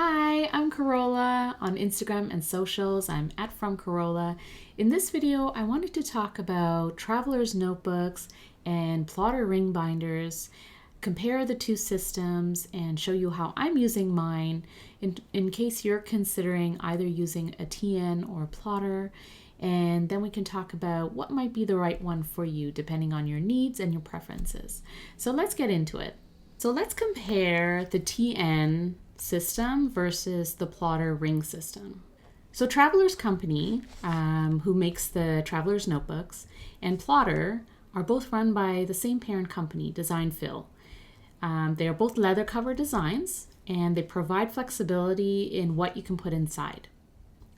Hi, I'm Corolla on Instagram and socials. I'm at From Corolla. In this video, I wanted to talk about Traveler's Notebooks and Plotter ring binders, compare the two systems, and show you how I'm using mine in case you're considering either using a TN or a plotter. And then we can talk about what might be the right one for you depending on your needs and your preferences. So let's get into it. So let's compare the TN system versus the plotter ring system. So Traveler's Company, who makes the Traveler's Notebooks, and Plotter are both run by the same parent company, Designfil. They are both leather cover designs, and they provide flexibility in what you can put inside.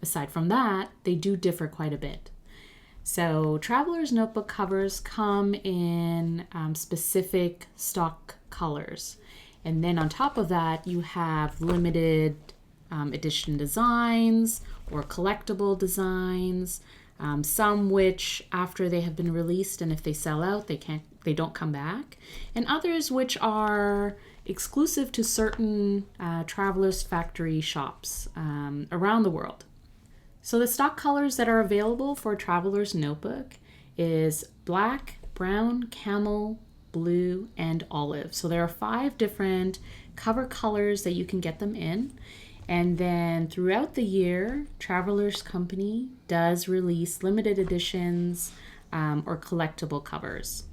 Aside from that, they do differ quite a bit. So Traveler's Notebook covers come in specific stock colors. And then on top of that, you have limited edition designs or collectible designs, some which after they have been released and if they sell out, they don't come back, and others which are exclusive to certain Traveler's Factory shops around the world. So the stock colors that are available for Traveler's Notebook is black, brown, camel, blue, and olive. So there are 5 different cover colors that you can get them in. And then throughout the year, Traveler's Company does release limited editions or collectible covers.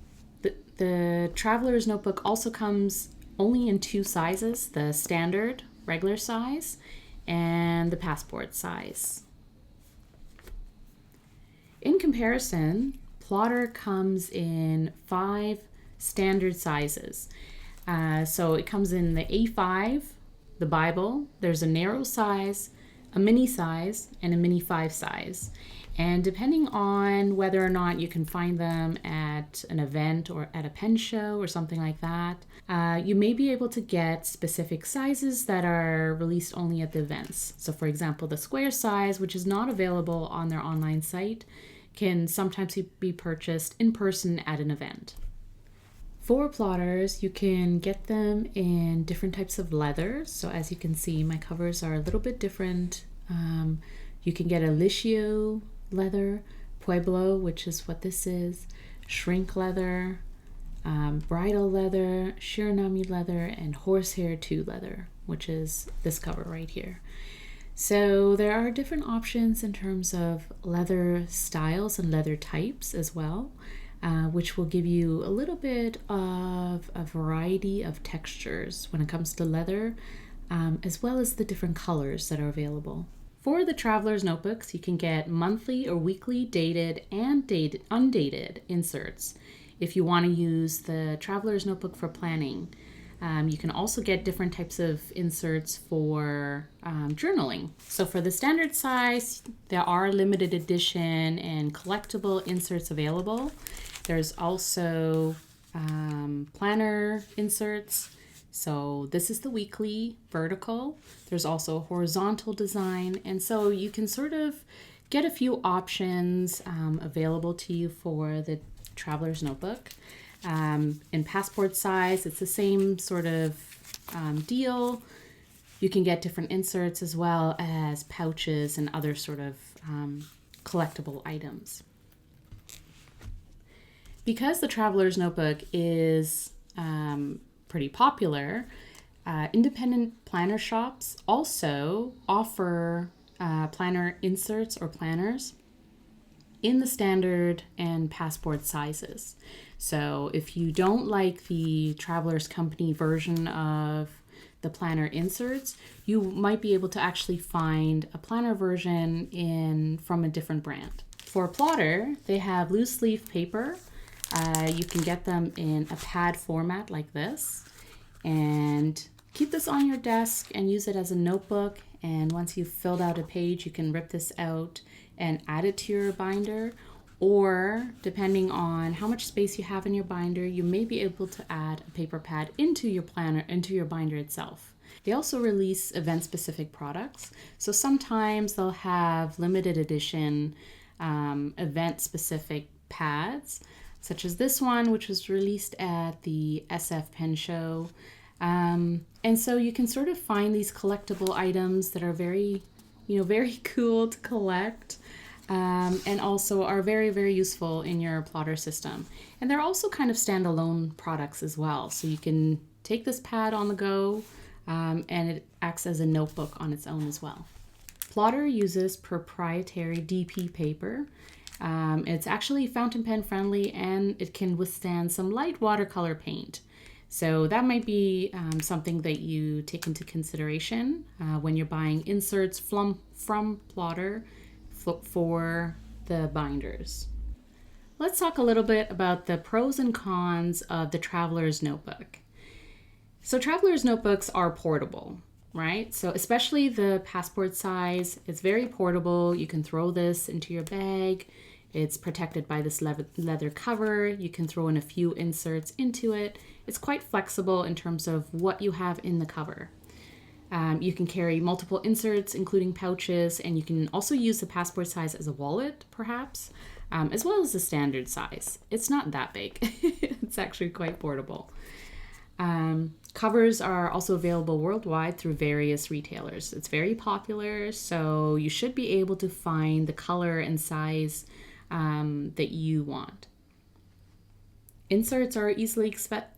The Traveler's Notebook also comes only in 2 sizes, the standard regular size and the passport size. In comparison, Plotter comes in 5 standard sizes. So it comes in the A5, the Bible, there's a narrow size, a mini size, and a mini 5 size. And depending on whether or not you can find them at an event or at a pen show or something like that, you may be able to get specific sizes that are released only at the events. So for example, the square size, which is not available on their online site, can sometimes be purchased in person at an event. For plotters, you can get them in different types of leather. So as you can see, my covers are a little bit different. You can get a Licio leather, Pueblo, which is what this is, shrink leather, bridal leather, Shiranami leather, and horsehair 2 leather, which is this cover right here. So there are different options in terms of leather styles and leather types as well, which will give you a little bit of a variety of textures when it comes to leather, as well as the different colors that are available. For the Traveler's Notebooks, you can get monthly or weekly dated and undated inserts if you want to use the Traveler's Notebook for planning. You can also get different types of inserts for journaling. So for the standard size, there are limited edition and collectible inserts available. There's also planner inserts. So this is the weekly vertical. There's also a horizontal design. And so you can sort of get a few options available to you for the Traveler's Notebook. In passport size, it's the same sort of deal. You can get different inserts as well as pouches and other sort of collectible items. Because the Traveler's Notebook is pretty popular, independent planner shops also offer planner inserts or planners in the standard and passport sizes. So if you don't like the Traveler's Company version of the planner inserts, you might be able to actually find a planner version from a different brand. For Plotter, they have loose leaf paper. You can get them in a pad format like this, and keep this on your desk and use it as a notebook. And once you've filled out a page, you can rip this out and add it to your binder, or depending on how much space you have in your binder, you may be able to add a paper pad into your planner, into your binder itself. They also release event-specific products, so sometimes they'll have limited edition event-specific pads, such as this one, which was released at the SF Pen Show. And so you can sort of find these collectible items that are very, very cool to collect. And also are very, very useful in your plotter system. And they're also kind of standalone products as well. So you can take this pad on the go, and it acts as a notebook on its own as well. Plotter uses proprietary DP paper. It's actually fountain pen friendly, and it can withstand some light watercolor paint. So that might be something that you take into consideration when you're buying inserts from Plotter for the binders. Let's talk a little bit about the pros and cons of the Traveler's Notebook. So Traveler's Notebooks are portable, right? So especially the passport size, it's very portable. You can throw this into your bag. It's protected by this leather cover. You can throw in a few inserts into it. It's quite flexible in terms of what you have in the cover. You can carry multiple inserts, including pouches, and you can also use the passport size as a wallet, perhaps, as well as the standard size. It's not that big. It's actually quite portable. Covers are also available worldwide through various retailers. It's very popular, so you should be able to find the color and size that you want. Inserts are easily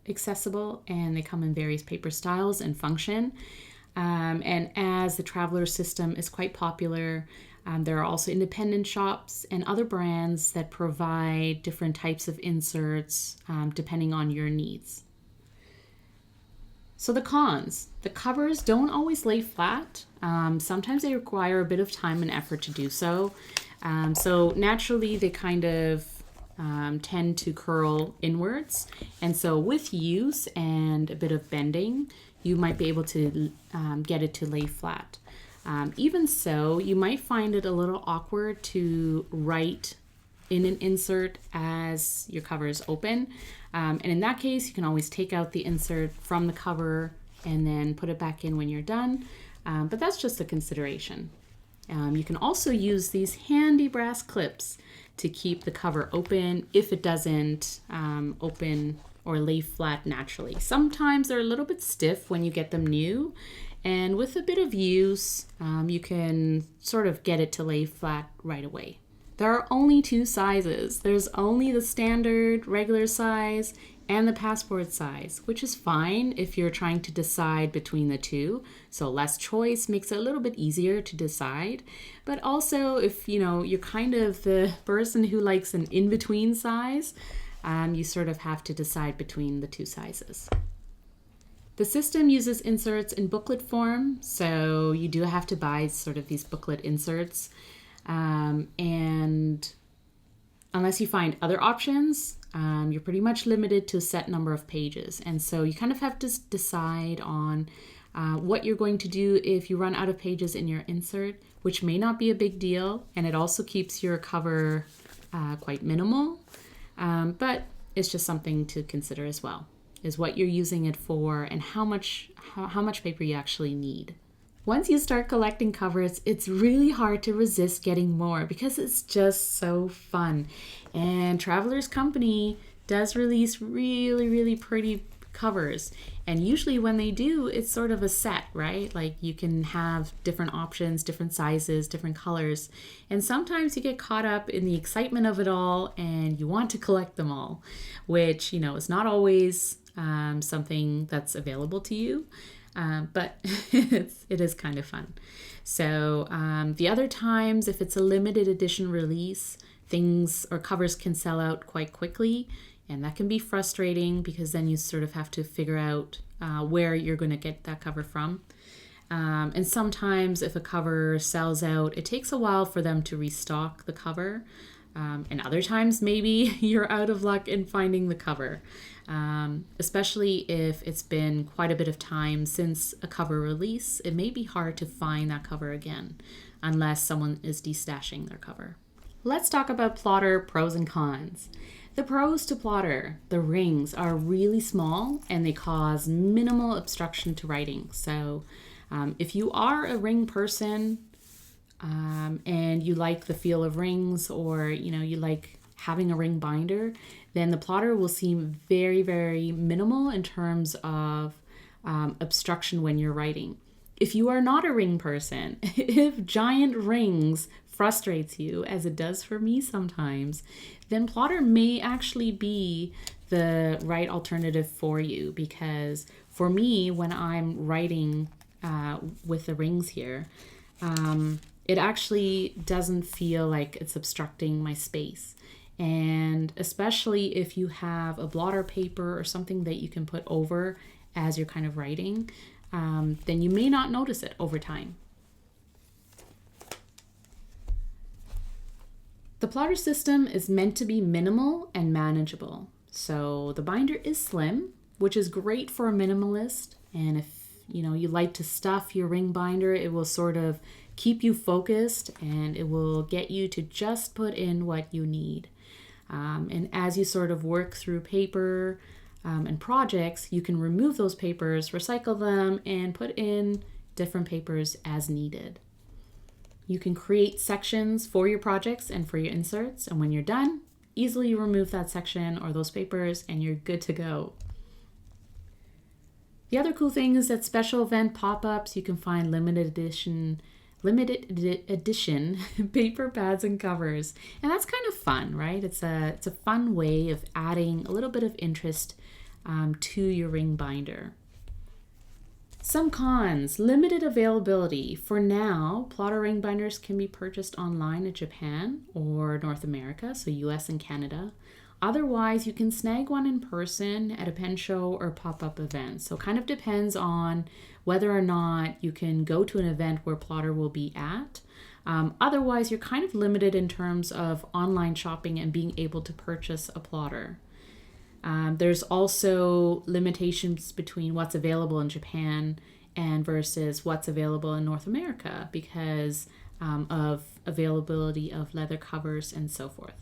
accessible, and they come in various paper styles and function. And as the Traveler system is quite popular, there are also independent shops and other brands that provide different types of inserts depending on your needs. So the cons, the covers don't always lay flat. Sometimes they require a bit of time and effort to do so. So naturally they kind of tend to curl inwards. And so with use and a bit of bending, you might be able to get it to lay flat. Even so, you might find it a little awkward to write in an insert as your cover is open. And in that case, you can always take out the insert from the cover and then put it back in when you're done. But that's just a consideration. You can also use these handy brass clips to keep the cover open if it doesn't open or lay flat naturally. Sometimes they're a little bit stiff when you get them new, and with a bit of use, you can sort of get it to lay flat right away. There are only two sizes. There's only the standard regular size and the passport size, which is fine if you're trying to decide between the two. So less choice makes it a little bit easier to decide. But also if you're kind of the person who likes an in-between size, you sort of have to decide between the two sizes. The system uses inserts in booklet form, so you do have to buy sort of these booklet inserts. And unless you find other options, you're pretty much limited to a set number of pages. And so you kind of have to decide on what you're going to do if you run out of pages in your insert, which may not be a big deal. And it also keeps your cover quite minimal. But it's just something to consider as well, is what you're using it for and how much paper you actually need. Once you start collecting covers, it's really hard to resist getting more because it's just so fun. And Traveler's Company does release really, really pretty covers. And usually when they do, it's sort of a set, right? Like you can have different options, different sizes, different colors. And sometimes you get caught up in the excitement of it all and you want to collect them all, which, is not always something that's available to you. But it is kind of fun. So the other times, if it's a limited edition release, things or covers can sell out quite quickly. And that can be frustrating because then you sort of have to figure out where you're going to get that cover from. And sometimes if a cover sells out, it takes a while for them to restock the cover. And other times maybe you're out of luck in finding the cover. Especially if it's been quite a bit of time since a cover release, it may be hard to find that cover again unless someone is destashing their cover. Let's talk about Plotter pros and cons. The pros to Plotter: the rings are really small and they cause minimal obstruction to writing. So if you are a ring person and you like the feel of rings, or you like having a ring binder, then the Plotter will seem very, very minimal in terms of obstruction when you're writing. If you are not a ring person, if giant rings frustrates you, as it does for me sometimes, then Plotter may actually be the right alternative for you. Because for me, when I'm writing with the rings here, it actually doesn't feel like it's obstructing my space. And especially if you have a blotter paper or something that you can put over as you're kind of writing, then you may not notice it over time. The Plotter system is meant to be minimal and manageable. So the binder is slim, which is great for a minimalist. And if you like to stuff your ring binder, it will sort of keep you focused and it will get you to just put in what you need. And as you sort of work through paper and projects, you can remove those papers, recycle them, and put in different papers as needed. You can create sections for your projects and for your inserts, and when you're done, easily remove that section or those papers and you're good to go. The other cool thing is that special event pop-ups, you can find limited edition paper pads and covers, and that's kind of fun, right? It's a fun way of adding a little bit of interest to your ring binder. Some cons: limited availability. For now, Plotter ring binders can be purchased online in Japan or North America, so US and Canada. Otherwise, you can snag one in person at a pen show or pop-up event. So it kind of depends on whether or not you can go to an event where Plotter will be at. Otherwise, you're kind of limited in terms of online shopping and being able to purchase a Plotter. There's also limitations between what's available in Japan and versus what's available in North America because of availability of leather covers and so forth.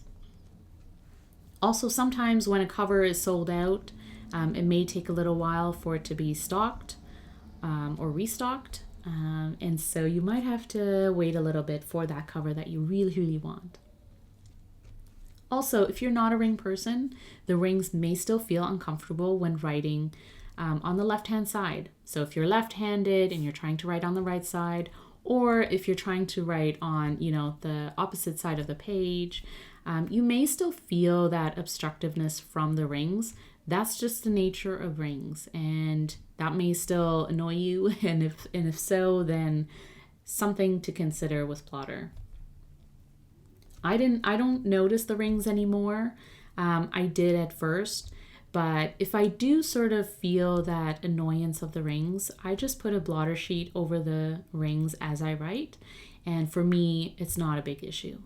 Also, sometimes when a cover is sold out, it may take a little while for it to be stocked or restocked. And so you might have to wait a little bit for that cover that you really, really want. Also, if you're not a ring person, the rings may still feel uncomfortable when writing on the left-hand side. So if you're left-handed and you're trying to write on the right side, or if you're trying to write on, the opposite side of the page, you may still feel that obstructiveness from the rings. That's just the nature of rings, and that may still annoy you. And if so, then something to consider with Plotter. I don't notice the rings anymore. I did at first, but if I do sort of feel that annoyance of the rings, I just put a blotter sheet over the rings as I write, and for me, it's not a big issue.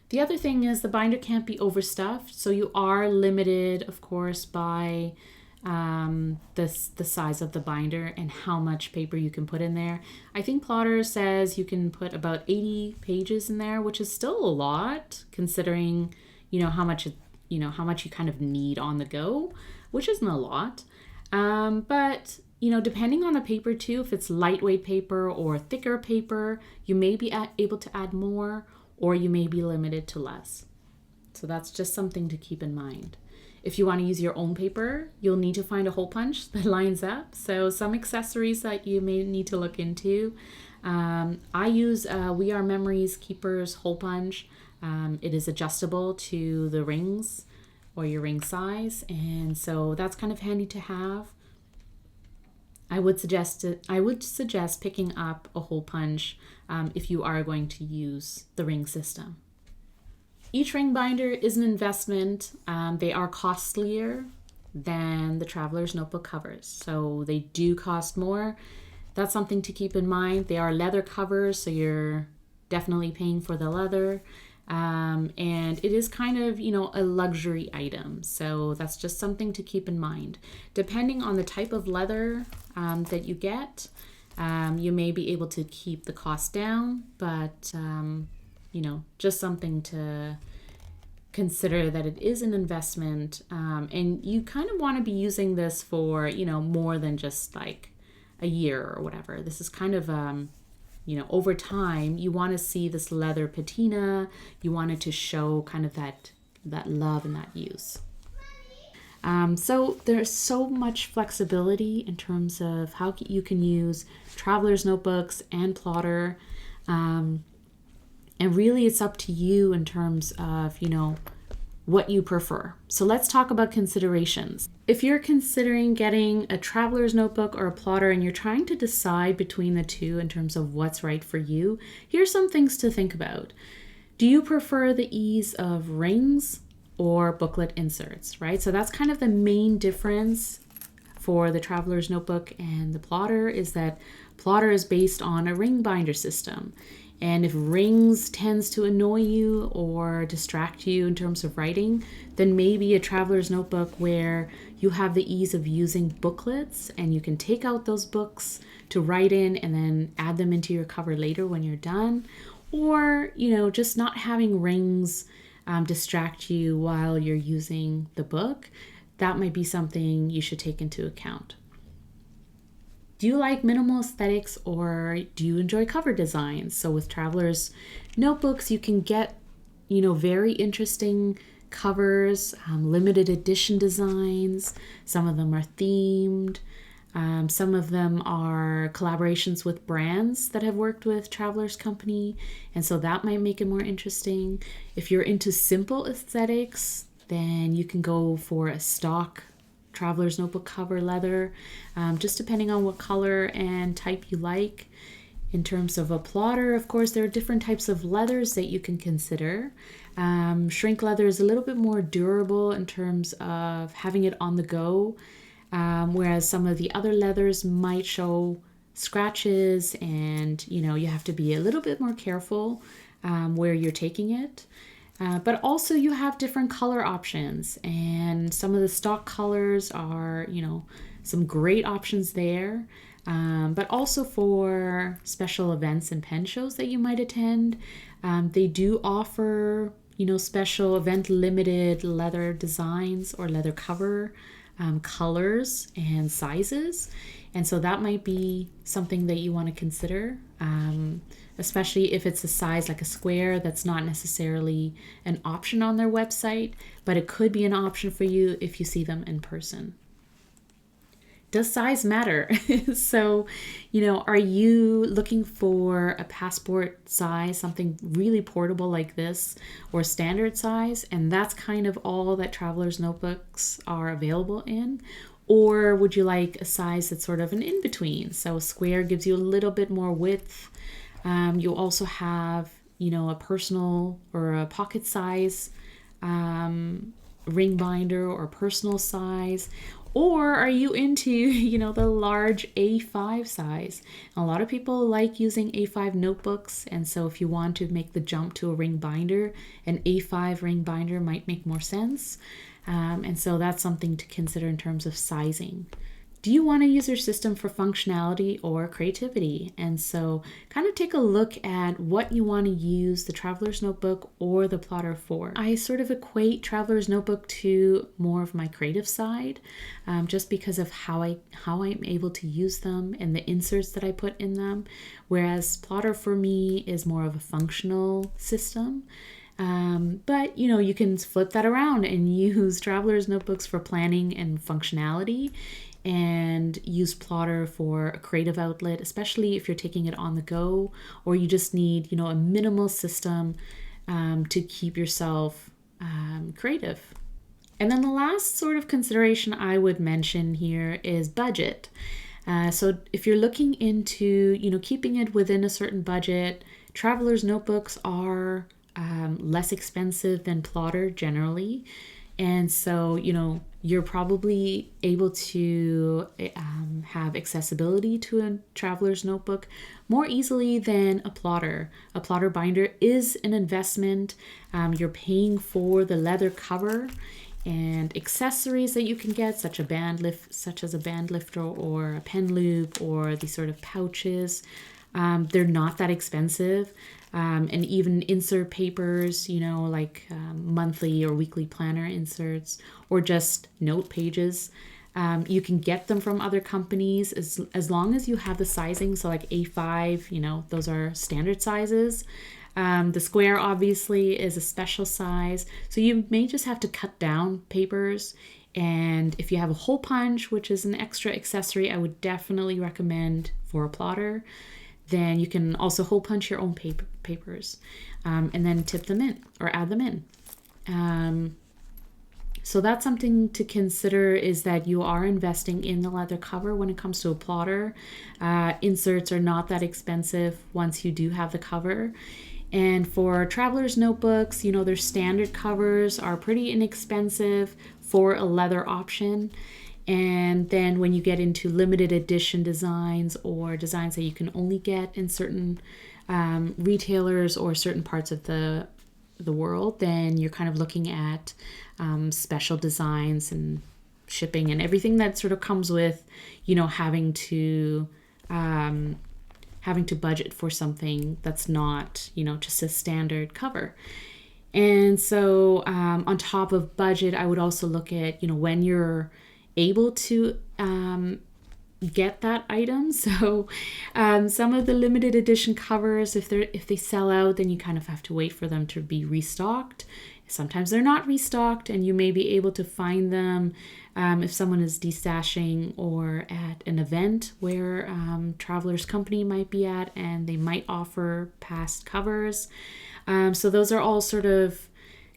The other thing is the binder can't be overstuffed, so you are limited, of course, by the size of the binder and how much paper you can put in there. I think Plotter says you can put about 80 pages in there, which is still a lot considering how much you kind of need on the go, which isn't a lot. But depending on the paper too, if it's lightweight paper or thicker paper, you may be able to add more, or you may be limited to less. So that's just something to keep in mind. If you want to use your own paper, you'll need to find a hole punch that lines up. So some accessories that you may need to look into. I use We Are Memories Keepers hole punch. It is adjustable to the rings or your ring size, and so that's kind of handy to have. I would suggest picking up a hole punch if you are going to use the ring system. Each ring binder is an investment. They are costlier than the Traveler's Notebook covers, so they do cost more. That's something to keep in mind. They are leather covers, so you're definitely paying for the leather. And it is kind of, a luxury item. So that's just something to keep in mind. Depending on the type of leather that you get, you may be able to keep the cost down, but, just something to consider that it is an investment. And you kind of want to be using this for, more than just like a year or whatever. This is kind of, over time, you want to see this leather patina. You want it to show kind of that love and that use. So there's so much flexibility in terms of how you can use traveler's notebooks and plotter. Um, and really it's up to you in terms of, what you prefer. So let's talk about considerations. If you're considering getting a traveler's notebook or a plotter and you're trying to decide between the two in terms of what's right for you, here's some things to think about. Do you prefer the ease of rings or booklet inserts, right? So that's kind of the main difference for the traveler's notebook and the plotter, is that plotter is based on a ring binder system. And if rings tends to annoy you or distract you in terms of writing, then maybe a traveler's notebook where you have the ease of using booklets and you can take out those books to write in and then add them into your cover later when you're done. Or, just not having rings distract you while you're using the book. That might be something you should take into account. Do you like minimal aesthetics or do you enjoy cover designs? So with traveler's notebooks, you can get, very interesting covers, limited edition designs. Some of them are themed. Some of them are collaborations with brands that have worked with Traveler's Company, and so that might make it more interesting. If you're into simple aesthetics, then you can go for a stock Traveler's Notebook cover leather, just depending on what color and type you like. In terms of a plotter, of course, there are different types of leathers that you can consider. Shrink leather is a little bit more durable in terms of having it on the go, whereas some of the other leathers might show scratches and, you have to be a little bit more careful where you're taking it. But also you have different color options, and some of the stock colors are, some great options there. But also for special events and pen shows that you might attend, they do offer, special event limited leather designs or leather cover colors and sizes. And so that might be something that you want to consider, especially if it's a size like a square that's not necessarily an option on their website, but it could be an option for you if you see them in person. Does size matter? So, are you looking for a passport size, something really portable like this, or standard size? And that's kind of all that Traveler's Notebooks are available in. Or would you like a size that's sort of an in-between? So a square gives you a little bit more width. You also have, a personal or a pocket size ring binder or personal size. Or are you into, the large A5 size? A lot of people like using A5 notebooks, and so if you want to make the jump to a ring binder, an A5 ring binder might make more sense. And so that's something to consider in terms of sizing. Do you want to use your system for functionality or creativity? And so kind of take a look at what you want to use the Traveler's Notebook or the plotter for. I sort of equate Traveler's Notebook to more of my creative side, just because of how I'm able to use them and the inserts that I put in them, whereas plotter for me is more of a functional system. But you can flip that around and use Traveler's Notebooks for planning and functionality, and use plotter for a creative outlet, especially if you're taking it on the go, or you just need, a minimal system to keep yourself creative. And then the last sort of consideration I would mention here is budget. So if you're looking into, keeping it within a certain budget, Traveler's Notebooks are less expensive than plotter generally. And so, you're probably able to have accessibility to a Traveler's Notebook more easily than a plotter. A plotter binder is an investment. You're paying for the leather cover and accessories that you can get, such as a band lifter or a pen loop or these sort of pouches. They're not that expensive. And even insert papers, like monthly or weekly planner inserts, or just note pages. You can get them from other companies as long as you have the sizing. So like A5, those are standard sizes. The square obviously is a special size. So you may just have to cut down papers And if you have a hole punch, which is an extra accessory, I would definitely recommend for a plotter. Then you can also hole punch your own papers and then tip them in or add them in. So that's something to consider, is that you are investing in the leather cover when it comes to a plotter. Inserts are not that expensive once you do have the cover. And for traveler's notebooks, their standard covers are pretty inexpensive for a leather option. And then when you get into limited edition designs or designs that you can only get in certain retailers or certain parts of the world, then you're kind of looking at special designs and shipping and everything that sort of comes with, having to budget for something that's not, just a standard cover. And so on top of budget, I would also look at, when you're able to get that item. So some of the limited edition covers, if they sell out, then you kind of have to wait for them to be restocked. Sometimes they're not restocked, and you may be able to find them if someone is destashing or at an event where Traveler's Company might be at, and they might offer past covers. So those are all sort of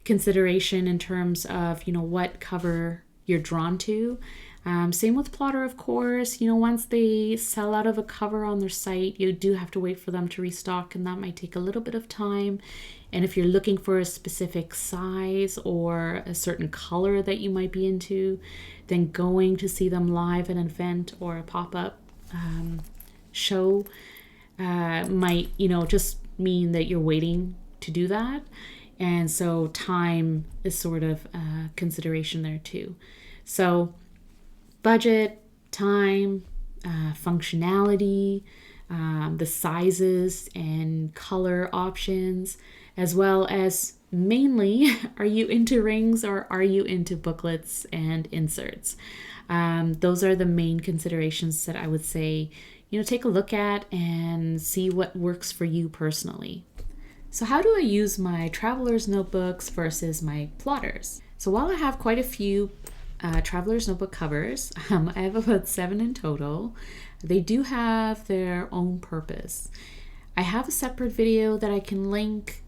consideration in terms of, what cover you're drawn to. Same with plotter, of course. Once they sell out of a cover on their site, you do have to wait for them to restock, and that might take a little bit of time. And if you're looking for a specific size or a certain color that you might be into, then going to see them live at an event or a pop-up show might, just mean that you're waiting to do that. And so time is sort of a consideration there too. So budget, time, functionality, the sizes and color options, as well as mainly, are you into rings or are you into booklets and inserts? Those are the main considerations that I would say, take a look at and see what works for you personally. So how do I use my traveler's notebooks versus my plotters? So while I have quite a few traveler's notebook covers, I have about 7 in total. They do have their own purpose. I have a separate video that I can link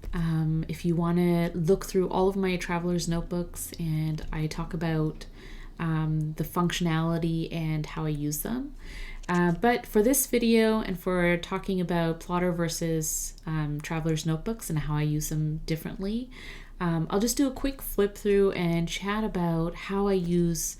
if you want to look through all of my traveler's notebooks, and I talk about the functionality and how I use them. But for this video and for talking about plotter versus traveler's notebooks and how I use them differently, I'll just do a quick flip through and chat about how I use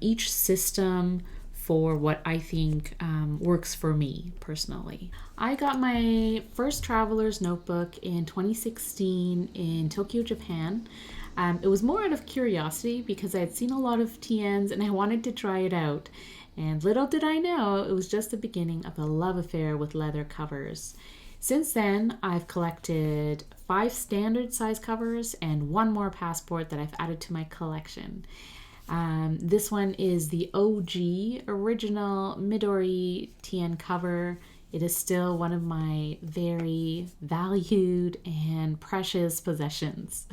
each system for what I think works for me personally. I got my first traveler's notebook in 2016 in Tokyo, Japan. It was more out of curiosity because I had seen a lot of TNs and I wanted to try it out. And little did I know, it was just the beginning of a love affair with leather covers. Since then, I've collected 5 standard size covers and 1 more passport that I've added to my collection. This one is the OG original Midori TN cover. It is still one of my very valued and precious possessions.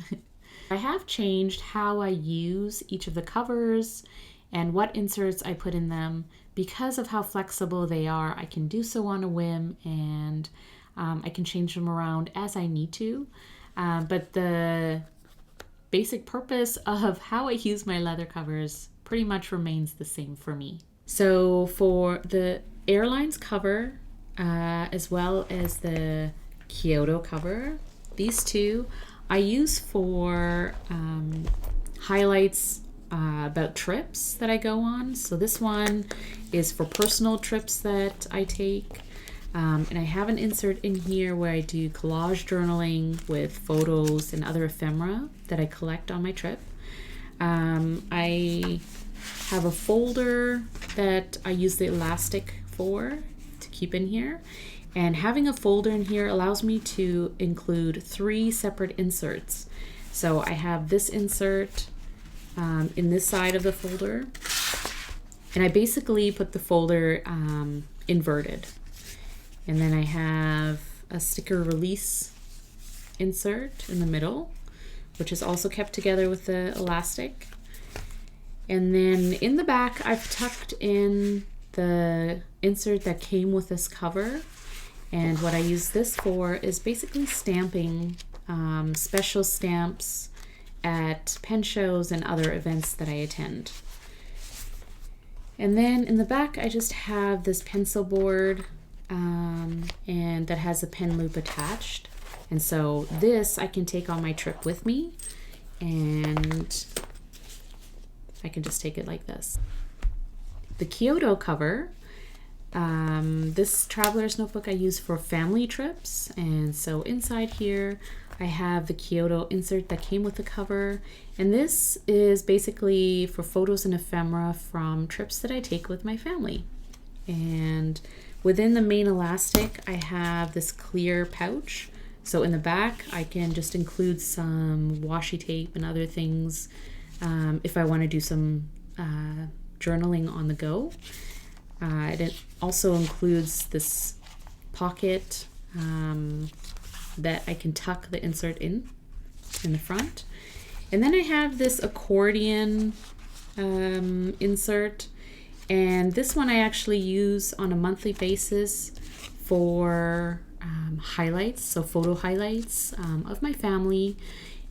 I have changed how I use each of the covers and what inserts I put in them because of how flexible they are. I can do so on a whim, and I can change them around as I need to. But the basic purpose of how I use my leather covers pretty much remains the same for me. So for the Airlines cover, as well as the Kyoto cover, these two I use for highlights about trips that I go on. So this one is for personal trips that I take. And I have an insert in here where I do collage journaling with photos and other ephemera that I collect on my trip. I have a folder that I use the elastic for to keep in here. And having a folder in here allows me to include 3 separate inserts. So I have this insert in this side of the folder. And I basically put the folder inverted. And then I have a sticker release insert in the middle, which is also kept together with the elastic. And then in the back, I've tucked in the insert that came with this cover. And what I use this for is basically stamping special stamps at pen shows and other events that I attend. And then in the back, I just have this pencil board and that has a pen loop attached. And so this I can take on my trip with me, and I can just take it like this. The Kyoto cover, this traveler's notebook I use for family trips. And so inside here, I have the Kyoto insert that came with the cover. And this is basically for photos and ephemera from trips that I take with my family. And within the main elastic, I have this clear pouch. So in the back, I can just include some washi tape and other things if I want to do some journaling on the go. It also includes this pocket that I can tuck the insert in the front. And then I have this accordion insert. And this one I actually use on a monthly basis for highlights, so photo highlights of my family.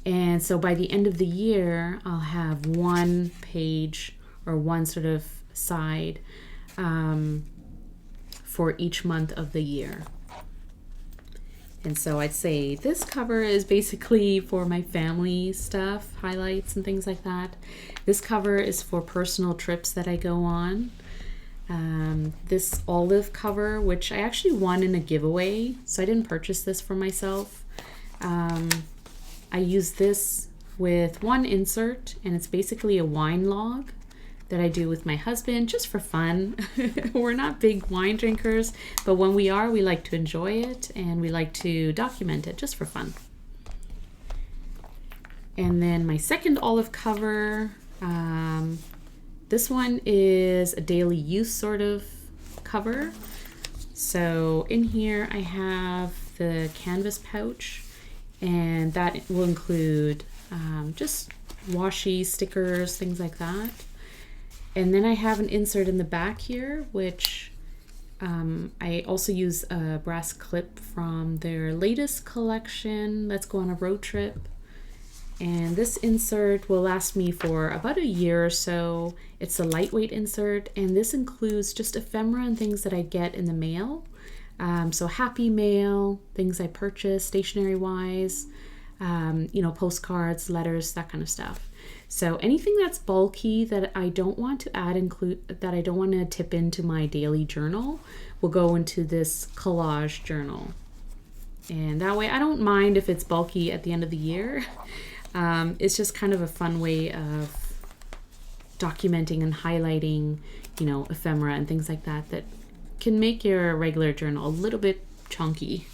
And so by the end of the year, I'll have one page or one sort of side for each month of the year. And so I'd say this cover is basically for my family stuff, highlights and things like that. This cover is for personal trips that I go on. This olive cover, which I actually won in a giveaway, so I didn't purchase this for myself. I use this with one insert, and it's basically a wine log that I do with my husband just for fun. We're not big wine drinkers, but when we are, we like to enjoy it and we like to document it just for fun. And then my second olive cover, this one is a daily use sort of cover. So in here I have the canvas pouch, and that will include just washi, stickers, things like that. And then I have an insert in the back here, which I also use a brass clip from their latest collection, Let's Go on a Road Trip. And this insert will last me for about a year or so. It's a lightweight insert, and this includes just ephemera and things that I get in the mail. So happy mail, things I purchase stationery wise, postcards, letters, that kind of stuff. So anything that's bulky that I don't want to that I don't want to tip into my daily journal will go into this collage journal. And that way I don't mind if it's bulky at the end of the year. It's just kind of a fun way of documenting and highlighting, ephemera and things like that that can make your regular journal a little bit chunky.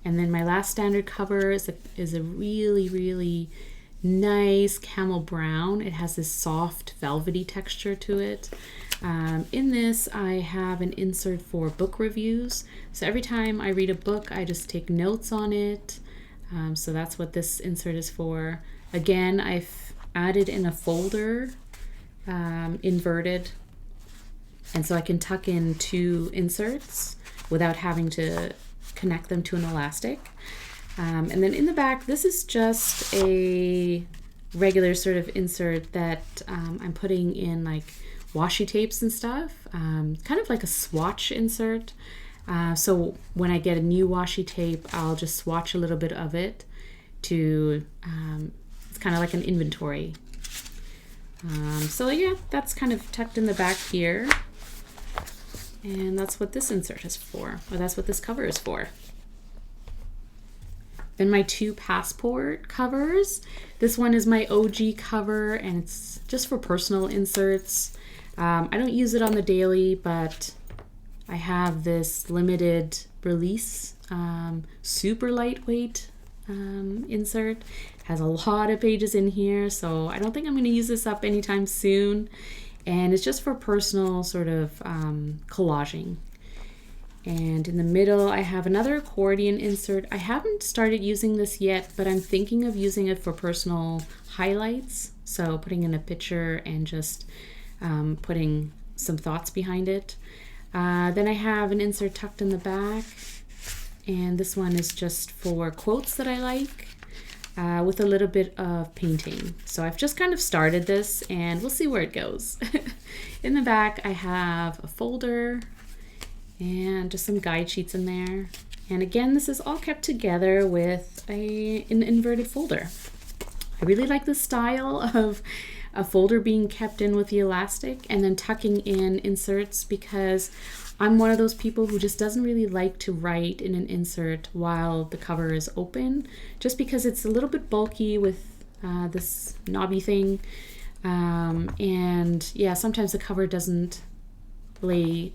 And then my last standard cover is a really, really nice camel brown. It has this soft velvety texture to it. In this, I have an insert for book reviews. So every time I read a book, I just take notes on it. So that's what this insert is for. Again, I've added in a folder, inverted, and so I can tuck in two inserts without having to connect them to an elastic. And then in the back, this is just a regular sort of insert that I'm putting in like washi tapes and stuff, kind of like a swatch insert. So when I get a new washi tape, I'll just swatch a little bit of it to, it's kind of like an inventory. So yeah, that's kind of tucked in the back here. And that's what this insert is for, or that's what this cover is for. Then my two passport covers. This one is my OG cover, and it's just for personal inserts. I don't use it on the daily, but I have this limited release, super lightweight insert. It has a lot of pages in here, so I don't think I'm going to use this up anytime soon. And it's just for personal sort of collaging. And in the middle, I have another accordion insert. I haven't started using this yet, but I'm thinking of using it for personal highlights. So putting in a picture and just putting some thoughts behind it. Then I have an insert tucked in the back. And this one is just for quotes that I like with a little bit of painting. So I've just kind of started this and we'll see where it goes. In the back, I have a folder and just some guide sheets in there. And again, this is all kept together with an inverted folder. I really like the style of a folder being kept in with the elastic and then tucking in inserts, because I'm one of those people who just doesn't really like to write in an insert while the cover is open, just because it's a little bit bulky with this knobby thing. And yeah, sometimes the cover doesn't lay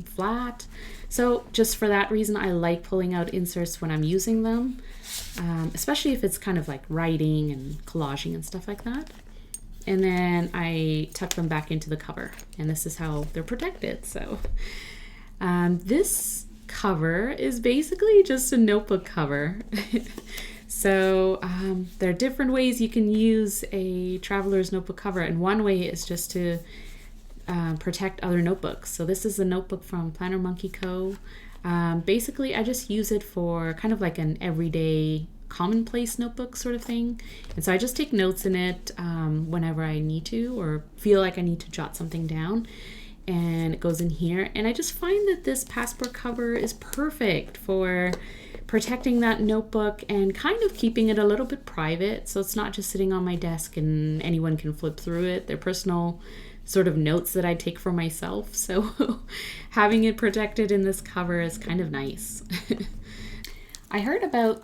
flat. So just for that reason, I like pulling out inserts when I'm using them, especially if it's kind of like writing and collaging and stuff like that. And then I tuck them back into the cover, and this is how they're protected. So this cover is basically just a notebook cover. So there are different ways you can use a traveler's notebook cover, and one way is just to protect other notebooks. So this is a notebook from Planner Monkey Co. Basically, I just use it for kind of like an everyday commonplace notebook sort of thing. And so I just take notes in it whenever I need to or feel like I need to jot something down. And it goes in here. And I just find that this passport cover is perfect for protecting that notebook and kind of keeping it a little bit private. So it's not just sitting on my desk and anyone can flip through it. They're personal sort of notes that I take for myself. So having it protected in this cover is kind of nice. I heard about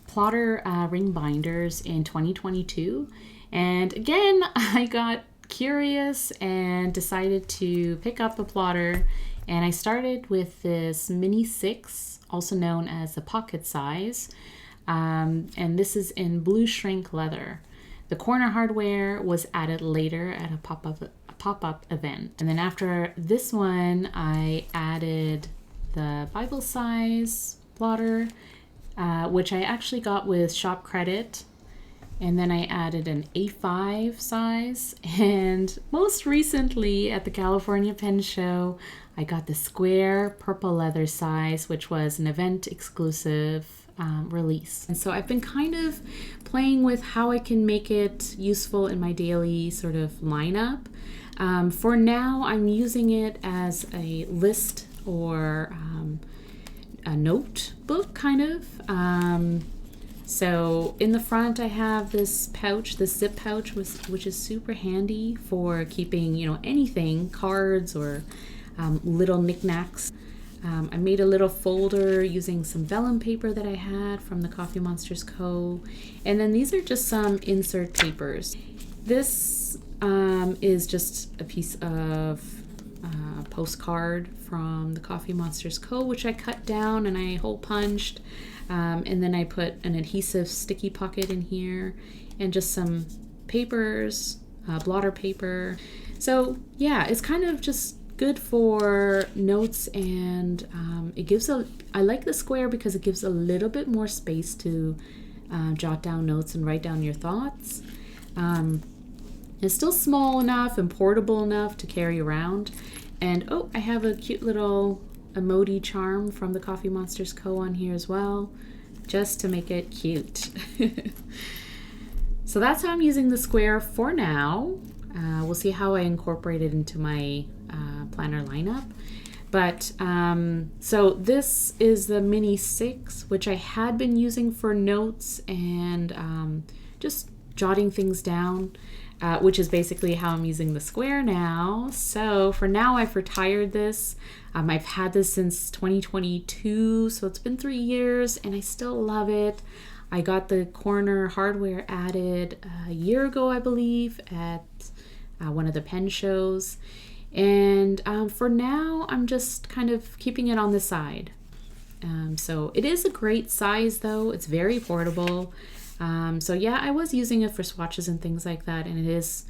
plotter ring binders in 2022, and again I got curious and decided to pick up a plotter, and I started with this Mini 6, also known as the pocket size, and this is in blue shrink leather. The corner hardware was added later at a pop-up event, and then after this one I added the Bible size plotter, which I actually got with shop credit, and then I added an A5 size, and most recently at the California Pen Show I got the square purple leather size, which was an event exclusive release. And so I've been kind of playing with how I can make it useful in my daily sort of lineup. For now I'm using it as a list or a notebook kind of. So in the front I have this pouch, this zip pouch, which is super handy for keeping, anything, cards or little knickknacks. I made a little folder using some vellum paper that I had from the Coffee Monsters Co. And then these are just some insert papers. This is just a piece of postcard from the Coffee Monsters Co., which I cut down and I hole punched, and then I put an adhesive sticky pocket in here and just some papers, blotter paper. So yeah, it's kind of just good for notes, and I like the square because it gives a little bit more space to jot down notes and write down your thoughts. It's still small enough and portable enough to carry around. And I have a cute little emoji charm from the Coffee Monsters Co. on here as well, just to make it cute. So that's how I'm using the square for now. We'll see how I incorporate it into my planner lineup. But so this is the Mini 6, which I had been using for notes and just jotting things down. Which is basically how I'm using the square now. So for now, I've retired this. I've had this since 2022, so it's been 3 years, and I still love it. I got the corner hardware added a year ago, I believe, at one of the pen shows. And for now, I'm just kind of keeping it on the side. So it is a great size, though. It's very portable. So yeah, I was using it for swatches and things like that, and it is,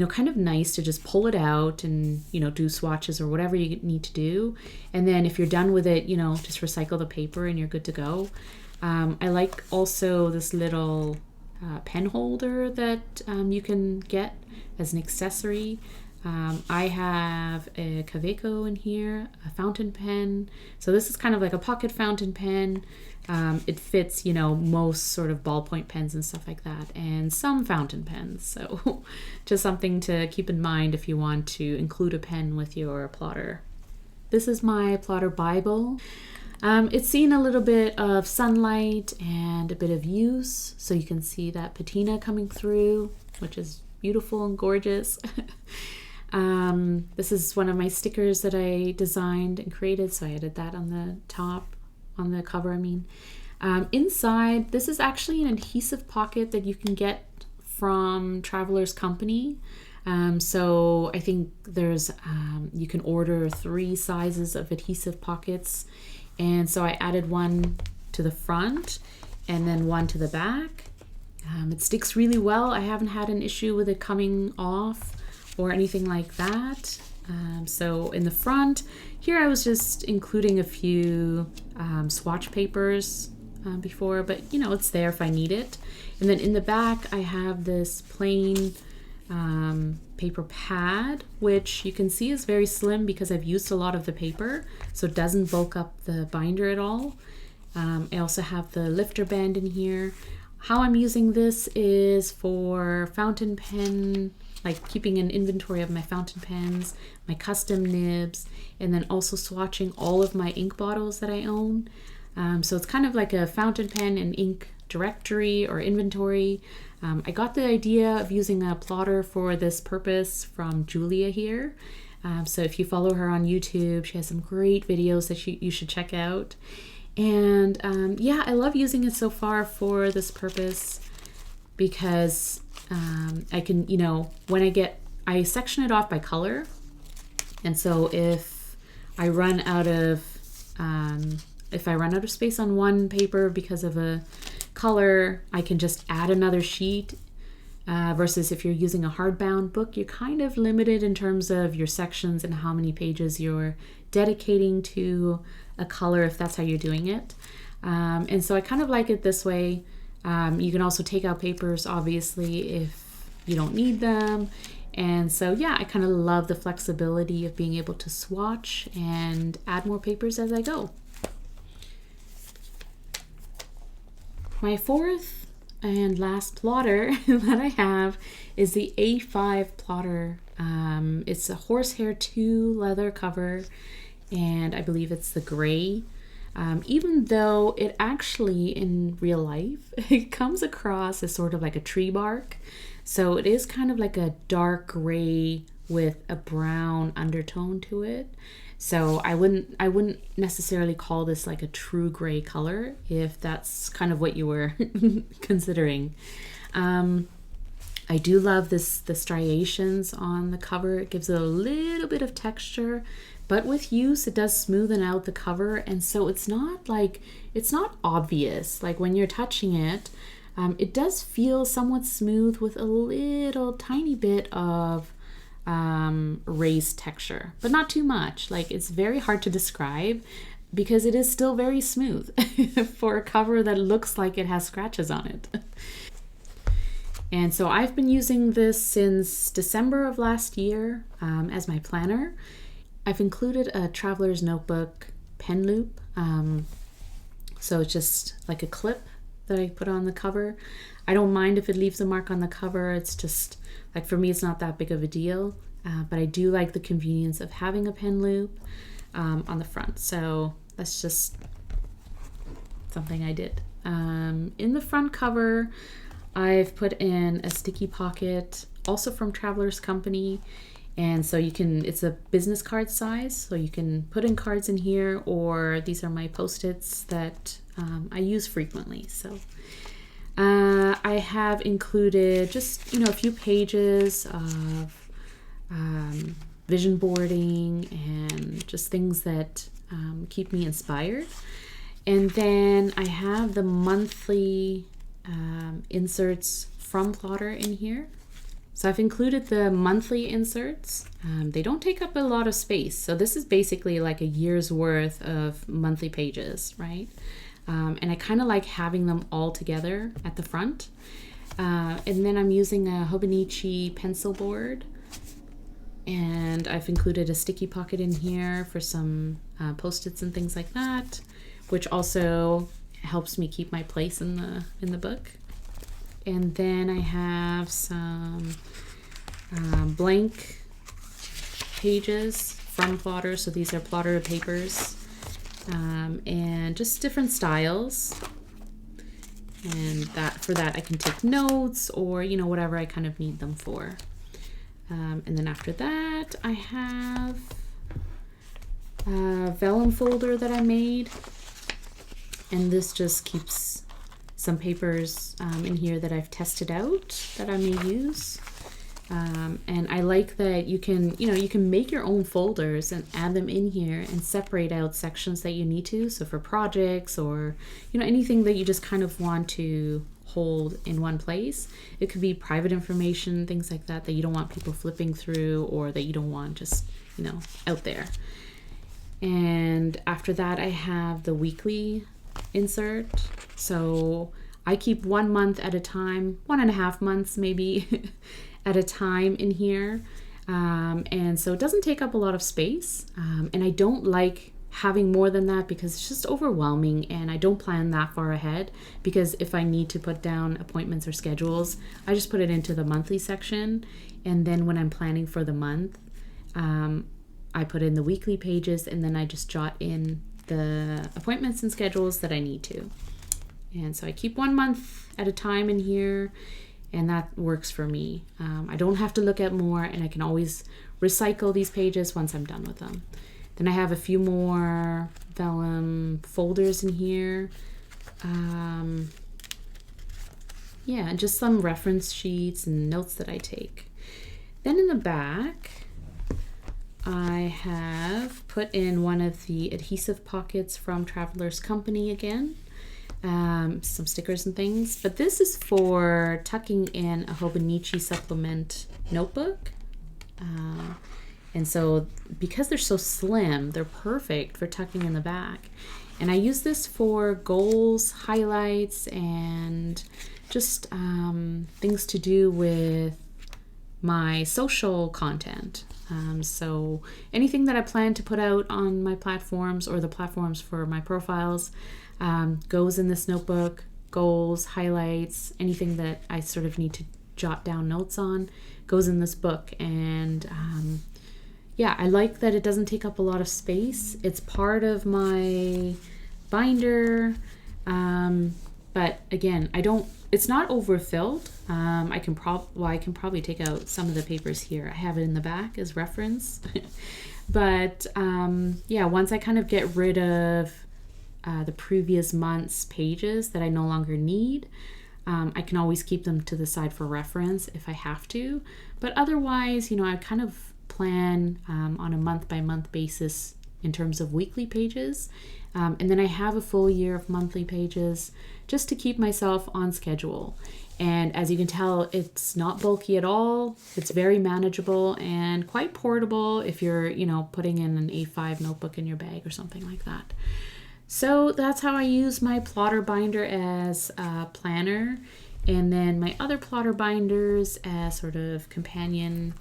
kind of nice to just pull it out and, do swatches or whatever you need to do. And then if you're done with it, just recycle the paper and you're good to go. I like also this little pen holder that you can get as an accessory. I have a Kaweco in here, a fountain pen. So this is kind of like a pocket fountain pen. It fits, most sort of ballpoint pens and stuff like that, and some fountain pens. So just something to keep in mind if you want to include a pen with your plotter. This is my plotter Bible. It's seen a little bit of sunlight and a bit of use, so you can see that patina coming through, which is beautiful and gorgeous. This is one of my stickers that I designed and created, so I added that on the top, on the cover, I mean. Inside, this is actually an adhesive pocket that you can get from Traveler's Company. So I think there's, you can order 3 sizes of adhesive pockets. And so I added one to the front and then one to the back. It sticks really well. I haven't had an issue with it coming off or anything like that. So in the front, here I was just including a few swatch papers before, but it's there if I need it. And then in the back, I have this plain paper pad, which you can see is very slim because I've used a lot of the paper, so it doesn't bulk up the binder at all. I also have the lifter band in here. How I'm using this is for fountain pen, like keeping an inventory of my fountain pens, my custom nibs, and then also swatching all of my ink bottles that I own. So it's kind of like a fountain pen and ink directory or inventory. I got the idea of using a plotter for this purpose from Julia here. So if you follow her on YouTube, she has some great videos that you should check out. And yeah, I love using it so far for this purpose because I can, when I section it off by color. And so if I run out of space on one paper because of a color, I can just add another sheet. Versus if you're using a hardbound book, you're kind of limited in terms of your sections and how many pages you're dedicating to a color if that's how you're doing it. And so I kind of like it this way. You can also take out papers, obviously, if you don't need them. And so, yeah, I kind of love the flexibility of being able to swatch and add more papers as I go. My fourth and last plotter that I have is the A5 plotter. It's a Horsehair 2 leather cover, and I believe it's the gray. Even though it actually, in real life, it comes across as sort of like a tree bark. So it is kind of like a dark gray with a brown undertone to it. So I wouldn't necessarily call this like a true gray color if that's kind of what you were considering. I do love the striations on the cover. It gives it a little bit of texture, but with use, it does smoothen out the cover. And so it's not obvious. Like when you're touching it, it does feel somewhat smooth with a little tiny bit of raised texture, but not too much. Like it's very hard to describe because it is still very smooth for a cover that looks like it has scratches on it. And so I've been using this since December of last year as my planner. I've included a traveler's notebook pen loop. So it's just like a clip that I put on the cover. I don't mind if it leaves a mark on the cover. It's just, like for me, it's not that big of a deal. But I do like the convenience of having a pen loop on the front. So that's just something I did. In the front cover, I've put in a sticky pocket, also from Traveler's Company. And so it's a business card size, so you can put in cards in here, or these are my Post-its that I use frequently. So I have included just, a few pages of vision boarding and just things that keep me inspired. And then I have the monthly inserts from Plotter in here. So I've included the monthly inserts. They don't take up a lot of space. So this is basically like a year's worth of monthly pages, right? And I kind of like having them all together at the front. And then I'm using a Hobonichi pencil board. And I've included a sticky pocket in here for some Post-its and things like that, which also helps me keep my place in the book. And then I have some blank pages from Plotter. So these are Plotter papers, and just different styles. And for that I can take notes or, you know, whatever I kind of need them for. And then after that I have a vellum folder that I made. And this just keeps some papers in here that I've tested out that I may use. And I like that you can make your own folders and add them in here and separate out sections that you need to. So for projects or, you know, anything that you just kind of want to hold in one place. It could be private information, things like that you don't want people flipping through or that you don't want just, you know, out there. And after that I have the weekly insert. So I keep 1 month at a time, 1.5 months maybe at a time in here. And so it doesn't take up a lot of space. And I don't like having more than that because it's just overwhelming, and I don't plan that far ahead, because if I need to put down appointments or schedules, I just put it into the monthly section. And then when I'm planning for the month, I put in the weekly pages, and then I just jot in the appointments and schedules that I need to. And so I keep 1 month at a time in here, and that works for me. I don't have to look at more, and I can always recycle these pages once I'm done with them. Then I have a few more vellum folders in here. Yeah, and just some reference sheets and notes that I take. Then in the back, I have put in one of the adhesive pockets from Traveler's Company again. Some stickers and things. But this is for tucking in a Hobonichi supplement notebook. And so because they're so slim, they're perfect for tucking in the back. And I use this for goals, highlights, and just things to do with my social content. So anything that I plan to put out on my platforms or the platforms for my profiles goes in this notebook. Goals, highlights, anything that I sort of need to jot down notes on goes in this book. And yeah, I like that it doesn't take up a lot of space. It's part of my binder, but again, it's not overfilled. I can probably take out some of the papers here. I have it in the back as reference. But yeah, once I kind of get rid of the previous month's pages that I no longer need, I can always keep them to the side for reference if I have to. But otherwise, you know, I kind of plan on a month-by-month basis in terms of weekly pages. And then I have a full year of monthly pages just to keep myself on schedule. And as you can tell, it's not bulky at all. It's very manageable and quite portable if you're, you know, putting in an A5 notebook in your bag or something like that. So that's how I use my Plotter binder as a planner, and then my other Plotter binders as sort of companion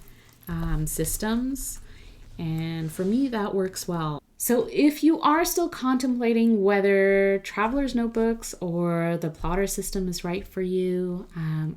systems. And for me, that works well. So if you are still contemplating whether Traveler's Notebooks or the Plotter system is right for you,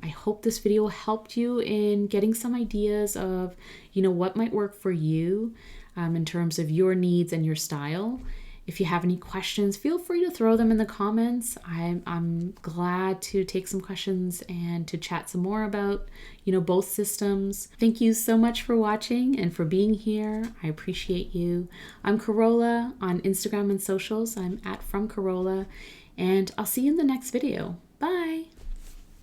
I hope this video helped you in getting some ideas of, you know, what might work for you in terms of your needs and your style. If you have any questions, feel free to throw them in the comments. I'm glad to take some questions and to chat some more about, you know, both systems. Thank you so much for watching and for being here. I appreciate you. I'm Carola on Instagram and socials. I'm @FromCarola, and I'll see you in the next video.